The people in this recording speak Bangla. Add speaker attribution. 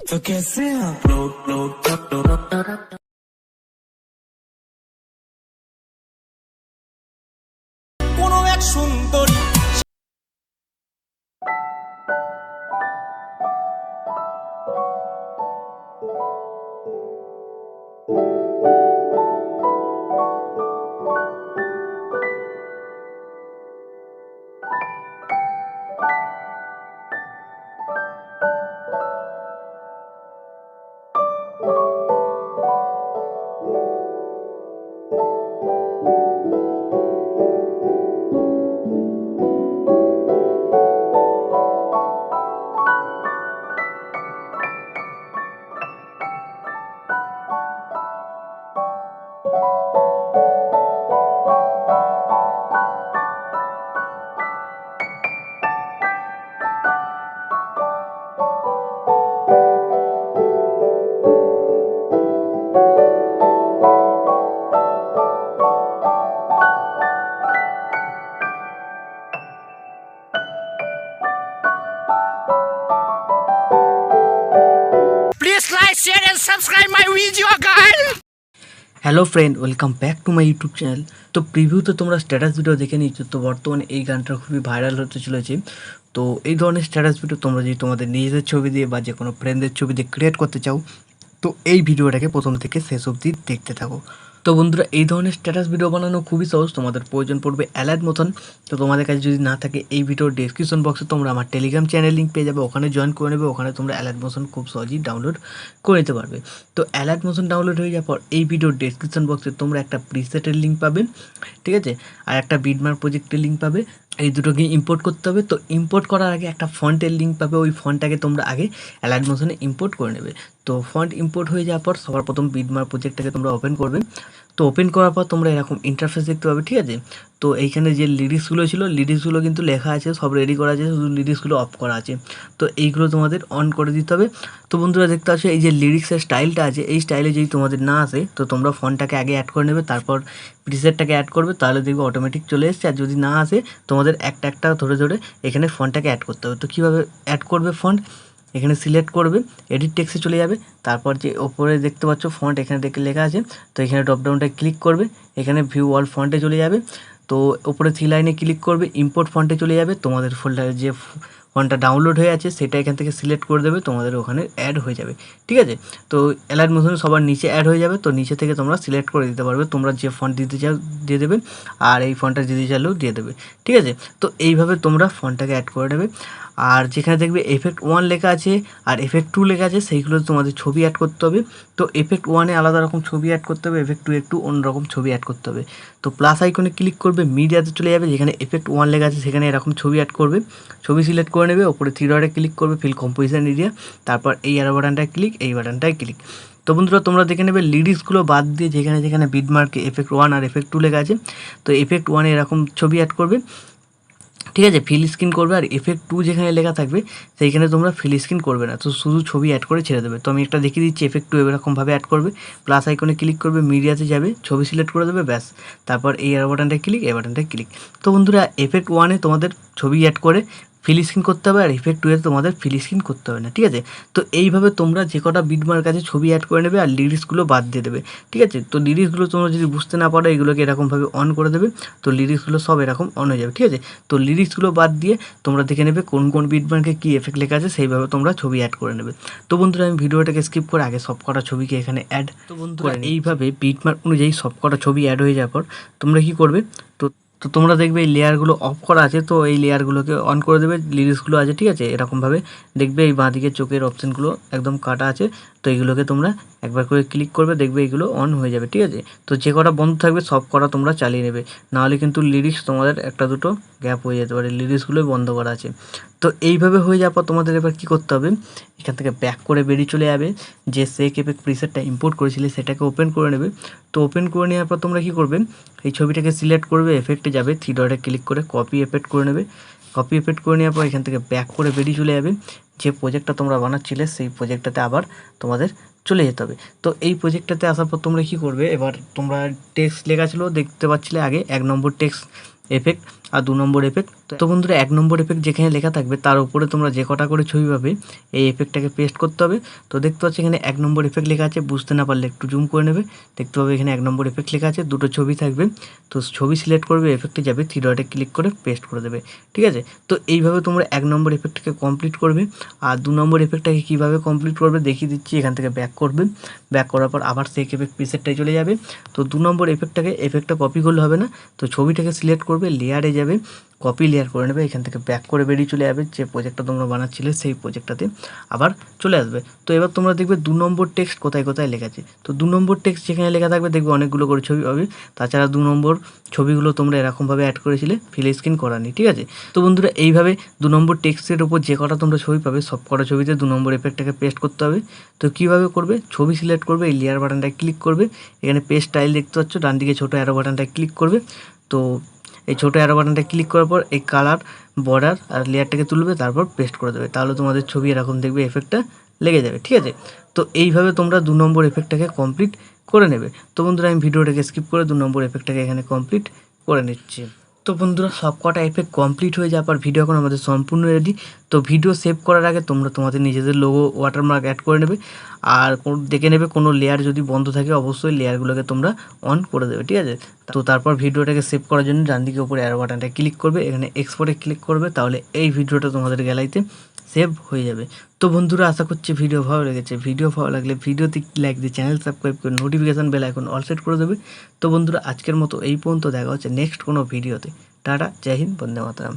Speaker 1: तो कैसे কোনো এক সুন্দরী
Speaker 2: Please like, share and subscribe my video guys.
Speaker 3: Hello friend, welcome back to my YouTube channel. তো প্রিভিউতে তোমরা স্ট্যাটাস ভিডিও দেখে নিচ্ছ। তো বর্তমানে এই গানটা খুবই ভাইরাল হতে চলেছে। তো এই ধরনের স্ট্যাটাস ভিডিও তোমরা যদি তোমাদের নিজেদের ছবি দিয়ে বা যে কোনো ফ্রেন্ডদের ছবি দিয়ে ক্রিয়েট করতে চাও, তো এই ভিডিওটাকে প্রথম থেকে শেষ অবধি দেখতে থাকো। তো বন্ধুরা, এই ধরনের স্ট্যাটাস ভিডিও বানানো খুবই সহজ। তোমাদের প্রয়োজন পড়বে অ্যালাইট মতন। তো তোমাদের কাছে যদি না থাকে, এই ভিডিওর ডেসক্রিপশন বক্সে তোমরা আমার টেলিগ্রাম চ্যানেল লিঙ্ক পেয়ে যাবে, ওখানে জয়েন করে নেবে। ওখানে তোমরা অ্যালাইট মোশন খুব সহজেই ডাউনলোড করে নিতে পারবে। তো অ্যালাইট মোশন ডাউনলোড হয়ে যাওয়ার পর এই ভিডিওর ডেসক্রিপশন বক্সে তোমরা একটা প্রিসেটের লিঙ্ক পাবে, ঠিক আছে, আর একটা বিটমার্ক প্রজেক্টের লিঙ্ক পাবে। এই দুটোকে ইম্পোর্ট করতে হবে। তো ইম্পোর্ট করার আগে একটা ফন্টের লিঙ্ক পাবে, ওই ফন্টটাকে তোমরা আগে অ্যালাইট মোশনে ইম্পোর্ট করে নেবে। তো ফন্ট ইম্পোর্ট হয়ে যাওয়ার পর সবার প্রথম বিটমার্ক প্রজেক্টটাকে তোমরা ওপেন করবে। তো ওপেন করার পর তোমরা এরকম ইন্টারফেস দেখতে পাবে, ঠিক আছে। তো এইখানে যে লিরিক্সগুলো ছিল, লিরিক্সগুলো কিন্তু লেখা আছে, সব রেডি করা আছে, শুধু লিরিক্সগুলো অফ করা আছে। তো এইগুলো তোমাদের অন করে দিতে হবে। তো বন্ধুরা দেখতে পাচ্ছ, এই যে লিরিক্সের স্টাইলটা আছে, এই স্টাইলে যদি তোমাদের না আসে, তো তোমরা ফন্টটাকে আগে অ্যাড করে নেবে, তারপর প্রিসেটটাকে অ্যাড করবে, তাহলে দেখবে অটোমেটিক চলে এসছে। আর যদি না আসে, তোমাদের একটা একটা ধরে ধরে এখানে ফন্টটাকে অ্যাড করতে হবে। তো কীভাবে অ্যাড করবে ফন্ট, এখানে সিলেক্ট করবে, এডিট টেক্সটে চলে যাবে, তারপর যে ওপরে দেখতে পাচ্ছ ফন্ট, এখানে দেখে লেখা আছে, তো এখানে ড্রপডাউনটা ক্লিক করবে, এখানে ভিউ অল ফন্টে চলে যাবে। তো ওপরে থ্রি লাইনে ক্লিক করবে, ইম্পোর্ট ফন্টে চলে যাবে, তোমাদের ফোল্ডারে যে ফন্টটা ডাউনলোড হয়ে আছে সেটা এখান থেকে সিলেক্ট করে দেবে, তোমাদের ওখানে অ্যাড হয়ে যাবে, ঠিক আছে। তো অ্যালাইট মোশন সবার নিচে অ্যাড হয়ে যাবে। তো নিচে থেকে তোমরা সিলেক্ট করে দিতে পারবে, তোমরা যে ফন্ট দিতে চাও দিয়ে দেবে, আর এই ফন্টটা দিতে চাইলেও দিয়ে দেবে, ঠিক আছে। তো এইভাবে তোমরা ফন্টটাকে অ্যাড করে নেবে। আর যেখানে দেখবে এফেক্ট 1 লেখা আছে আর এফেক্ট 2 লেখা আছে, সেইগুলো তোমাদের ছবি অ্যাড করতে হবে। তো এফেক্ট 1-এ আলাদা রকম ছবি অ্যাড করতে হবে, এফেক্ট 2 একটু অন্যরকম ছবি অ্যাড করতে হবে। তো প্লাস আইকনে ক্লিক করবে, মিডিয়াতে চলে যাবে, যেখানে এফেক্ট 1 লেখা আছে সেখানে এরকম ছবি অ্যাড করবে, ছবি সিলেক্ট করে নেবে, ওপরে থ্রি ডটে ক্লিক করবে, ফিল কম্পোজিশন এরিয়া, তারপর এই অ্যারো বাটনটায় ক্লিক, এই বাটনটায় ক্লিক। তো বন্ধুরা, তোমরা দেখে নেবে লিরিক্সগুলো বাদ দিয়ে যেখানে যেখানে বিটমার্কে এফেক্ট 1 আর এফেক্ট 2 লেখা আছে, তো এফেক্ট 1-এ এরকম ছবি অ্যাড করবে, ঠিক আছে, ফিল স্ক্রিন করবে। আর এফেক্ট 2 যেখানে লেখা থাকবে সেইখানে তোমরা ফিল স্ক্রিন করবে না, তো শুধু ছবি অ্যাড করে ছেড়ে দেবে। তো আমি একটা দেখিয়ে দিচ্ছি, এফেক্ট 2 এরকমভাবে অ্যাড করবে, প্লাস আইকনে ক্লিক করবে, মিডিয়াতে যাবে, ছবি সিলেক্ট করে দেবে, ব্যাস, তারপর এই অ্যারো বাটনটায় ক্লিক, এই বাটনটায় ক্লিক। তো বন্ধুরা, এফেক্ট 1-এ তোমাদের ছবি অ্যাড করে ফিল স্ক্রিন করতে হবে, আর এফেক্ট 2-এ তোমাদের ফিল স্ক্রিন করতে হবে না, ঠিক আছে। তো এইভাবে তোমরা যে কটা বিটমার্ক আছে ছবি অ্যাড করে নেবে, আর লিরিক্সগুলো বাদ দিয়ে দেবে, ঠিক আছে। তো লিরিক্সগুলো তোমরা যদি বুঝতে না পারো, এগুলোকে এরকমভাবে অন করে দেবে, তো লিরিক্সগুলো সব এরকম অন হয়ে যাবে, ঠিক আছে। তো লিরিক্সগুলো বাদ দিয়ে তোমরা দেখে নেবে কোন কোন বিটমার্কে কী এফেক্ট লেখা আছে, সেইভাবে তোমরা ছবি অ্যাড করে নেবে। তো বন্ধুরা, আমি ভিডিওটাকে স্কিপ করে আগে সব কটা ছবিকে এখানে অ্যাড তো বন্ধুরা এইভাবে বিটমার্ক অনুযায়ী সব কটা ছবি অ্যাড হয়ে যাওয়ার পর তোমরা কী করবে, তো তো তোমরা দেখবে এই লেয়ারগুলো অফ করা আছে, তো এই লেয়ারগুলোকে অন করে দেবে, লিরিক্সগুলো আছে, ঠিক আছে, এরকমভাবে দেখবে এই বাঁদিকে চোখের অপশানগুলো একদম কাটা আছে, তো এইগুলোকে তোমরা একবার করে ক্লিক করবে, দেখবে এইগুলো অন হয়ে যাবে, ঠিক আছে। তো যে কটা বন্ধ থাকবে সব কটা তোমরা চালিয়ে নেবে, নাহলে কিন্তু লিরিক্স তোমাদের একটা দুটো গ্যাপ হয়ে যেতে পারে, লিরিক্সগুলোই বন্ধ করা আছে। তো এইভাবে হয়ে যাওয়ার পর তোমাদের এবার কী করতে হবে, এখান থেকে ব্যাক করে বেরিয়ে চলে যাবে, যে সেক এফেক্ট প্রিসেটটা ইম্পোর্ট করেছিলে সেটাকে ওপেন করে নেবে। তো ওপেন করে নেওয়ার পর তোমরা কী করবে, এই ছবিটাকে সিলেক্ট করবে, এফেক্টে যাবে, থ্রি ডটে ক্লিক করে কপি এফেক্ট করে নেবে। কপি এফেক্ট করে নেওয়ার পর এখান থেকে ব্যাক করে বেরিয়ে চলে যাবে, যে প্রজেক্টটা তোমরা বানাচ্ছিলে সেই প্রজেক্টটাতে আবার তোমাদের চলে যেতে হবে। তো এই প্রজেক্টটাতে আসার পর তোমরা কী করবে, এবার তোমরা টেক্সট লেখা ছিল দেখতে পাচ্ছিলে আগে, 1 নম্বর টেক্সট এফেক্ট, আর 2 নম্বর এফেক্ট। তো বন্ধুরা 1 নম্বর এফেক্ট যেখানে লেখা থাকবে তার উপরে তোমরা যে কটা করে ছবি পাবে এই এফেক্টটাকে পেস্ট করতে হবে। তো দেখতে পাচ্ছ এখানে 1 নম্বর এফেক্ট লেখা আছে, বুঝতে না পারলে একটু জুম করে নেবে, দেখতে পাবে এখানে 1 নম্বর এফেক্ট লেখা আছে, দুটো ছবি থাকবে। তো ছবি সিলেক্ট করবে, এফেক্টে যাবে, থ্রি ডটে ক্লিক করে পেস্ট করে দেবে, ঠিক আছে। তো এইভাবে তোমরা 1 নম্বর এফেক্টটাকে কমপ্লিট করবে। আর 2 নম্বর এফেক্টটাকে কীভাবে কমপ্লিট করবে দেখিয়ে দিচ্ছি। এখান থেকে ব্যাক করবে, ব্যাক করার পর আবার সেই এফেক্ট প্রিসেটটাই চলে যাবে। তো 2 নম্বর এফেক্টটা কপি করলে হবে না, তো ছবিটাকে সিলেক্ট করবে, লেয়ারে যাবে, কপি লেয়ার করে নেবে, এখান থেকে ব্যাক করে বেরিয়ে চলে যাবে যে প্রজেক্টটা তোমরা বানাচ্ছিলে সেই প্রজেক্টটাতে আবার চলে আসবে। তো এবার তোমরা দেখবে 2 নম্বর টেক্সট কোথায় কোথায় লেখা আছে। তো 2 নম্বর টেক্সট যেখানে লেখা থাকবে দেখবে অনেকগুলো করে ছবি পাবে। তাছাড়া 2 নম্বর ছবিগুলো তোমরা এরকমভাবে অ্যাড করেছিলে, ফিল স্ক্রিন করা নেই, ঠিক আছে। তো বন্ধুরা এইভাবে 2 নম্বর টেক্সটের উপর যে কটা তোমরা ছবি পাবে সব কটা ছবিতে 2 নম্বর এফেক্টটাকে পেস্ট করতে হবে। তো কীভাবে করবে, ছবি সিলেক্ট করবে, এই লেয়ার বাটনটায় ক্লিক করবে, এখানে পেস্ট স্টাইল দেখতে পাচ্ছ, ডান দিকে ছোটো অ্যারো বাটনটায় ক্লিক করবে। তো এই ছোটো অ্যারো বাটনটা ক্লিক করার পর এই কালার, বর্ডার আর লেয়ারটাকে তুলবে, তারপর পেস্ট করে দেবে, তাহলে তোমাদের ছবি এরকম দেখবে এফেক্টটা লেগে যাবে, ঠিক আছে। তো এইভাবে তোমরা 2 নম্বর এফেক্টটাকে কমপ্লিট করে নেবে। তো বন্ধুরা আমি ভিডিওটাকে স্কিপ করে 2 নম্বর এফেক্টটাকে এখানে কমপ্লিট করে নিচ্ছি। তো বন্ধুরা সব কটা এফেক্ট কমপ্লিট হয়ে যাওয়ার পর ভিডিও এখন আমাদের সম্পূর্ণ রেডি। তো ভিডিও সেভ করার আগে তোমরা তোমাদের নিজেদের লোগো ওয়াটারমার্ক অ্যাড করে নেবে, আর দেখে নেবে কোনো লেয়ার যদি বন্ধ থাকে অবশ্যই লেয়ারগুলোকে তোমরা অন করে দেবে, ঠিক আছে। তো তারপর ভিডিওটাকে সেভ করার জন্য ডান দিকে উপরে অ্যারো বাটনটা ক্লিক করবে, এখানে এক্সপোর্টে ক্লিক করবে, তাহলে এই ভিডিওটা তোমাদের গ্যালারিতে সেভ হয়ে যাবে। তো বন্ধুরা আশা করছি ভিডিও ভালো লেগেছে। ভিডিও ভালো লাগলে ভিডিওতে লাইক দিয়ে চ্যানেল সাবস্ক্রাইব করে notification bell icon all set করে দেবে। তো বন্ধুরা আজকের মতো এই পর্যন্ত, দেখা হচ্ছে নেক্সট কোনো ভিডিওতে। টাটা, জয় হিন্দ, বন্দে মাতরম।